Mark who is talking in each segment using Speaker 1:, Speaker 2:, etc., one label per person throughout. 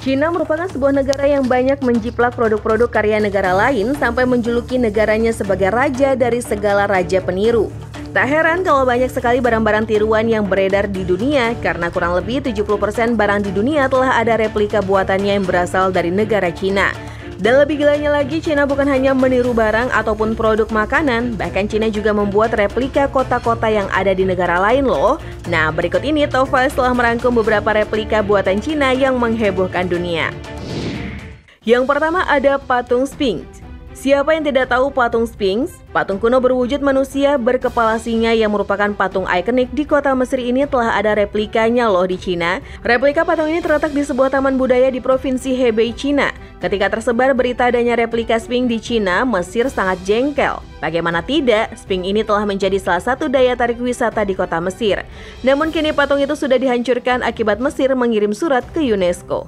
Speaker 1: Cina merupakan sebuah negara yang banyak menjiplak produk-produk karya negara lain sampai menjuluki negaranya sebagai raja dari segala raja peniru. Tak heran kalau banyak sekali barang-barang tiruan yang beredar di dunia karena kurang lebih 70% barang di dunia telah ada replika buatannya yang berasal dari negara Cina. Dan lebih gilanya lagi, Cina bukan hanya meniru barang ataupun produk makanan, bahkan Cina juga membuat replika kota-kota yang ada di negara lain loh. Nah, berikut ini Top 5 telah merangkum beberapa replika buatan Cina yang menghebohkan dunia. Yang pertama ada patung Sphinx. Siapa yang tidak tahu patung Sphinx? Patung kuno berwujud manusia berkepala singa yang merupakan patung ikonik di kota Mesir ini telah ada replikanya loh di Cina. Replika patung ini terletak di sebuah taman budaya di provinsi Hebei, Cina. Ketika tersebar berita adanya replika Sphinx di Cina, Mesir sangat jengkel. Bagaimana tidak, Sphinx ini telah menjadi salah satu daya tarik wisata di kota Mesir. Namun kini patung itu sudah dihancurkan akibat Mesir mengirim surat ke UNESCO.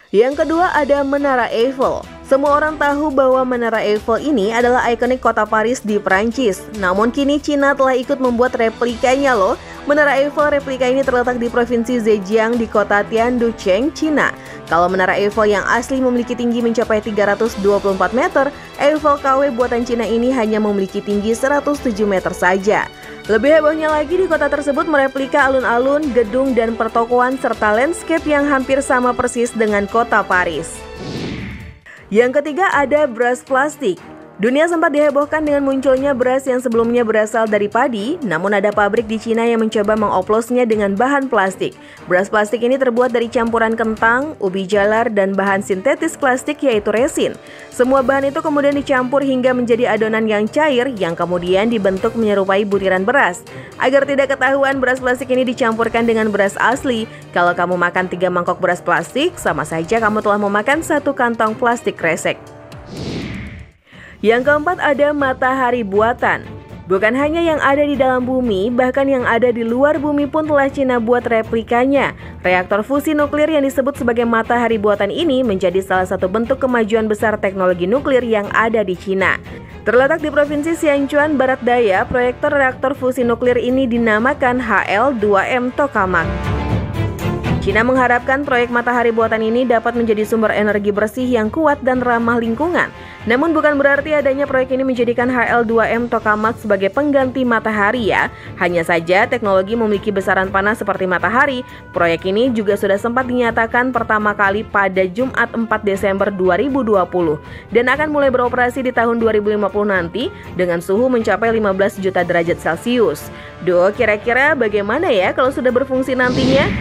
Speaker 1: Yang kedua ada Menara Eiffel. Semua orang tahu bahwa Menara Eiffel ini adalah ikonik kota Paris di Perancis. Namun kini Cina telah ikut membuat replikanya loh. Menara Eiffel replika ini terletak di provinsi Zhejiang di kota Tianducheng, Cina. Kalau Menara Eiffel yang asli memiliki tinggi mencapai 324 meter, Eiffel KW buatan Cina ini hanya memiliki tinggi 107 meter saja. Lebih hebohnya lagi, di kota tersebut mereplika alun-alun, gedung, dan pertokoan serta landscape yang hampir sama persis dengan kota Paris. Yang ketiga ada beras plastik. Dunia sempat dihebohkan dengan munculnya beras yang sebelumnya berasal dari padi, namun ada pabrik di Cina yang mencoba mengoplosnya dengan bahan plastik. Beras plastik ini terbuat dari campuran kentang, ubi jalar, dan bahan sintetis plastik yaitu resin. Semua bahan itu kemudian dicampur hingga menjadi adonan yang cair yang kemudian dibentuk menyerupai butiran beras. Agar tidak ketahuan beras plastik ini dicampurkan dengan beras asli, kalau kamu makan 3 mangkok beras plastik, sama saja kamu telah memakan 1 kantong plastik kresek. Yang keempat ada matahari buatan. Bukan hanya yang ada di dalam bumi, bahkan yang ada di luar bumi pun telah Cina buat replikanya. Reaktor fusi nuklir yang disebut sebagai matahari buatan ini menjadi salah satu bentuk kemajuan besar teknologi nuklir yang ada di Cina. Terletak di provinsi Sichuan Barat Daya, proyektor reaktor fusi nuklir ini dinamakan HL2M Tokamak. Cina mengharapkan proyek matahari buatan ini dapat menjadi sumber energi bersih yang kuat dan ramah lingkungan. Namun bukan berarti adanya proyek ini menjadikan HL2M Tokamak sebagai pengganti matahari ya. Hanya saja teknologi memiliki besaran panas seperti matahari. Proyek ini juga sudah sempat dinyatakan pertama kali pada Jumat 4 Desember 2020 dan akan mulai beroperasi di tahun 2050 nanti dengan suhu mencapai 15 juta derajat Celcius. Duh, kira-kira bagaimana ya kalau sudah berfungsi nantinya?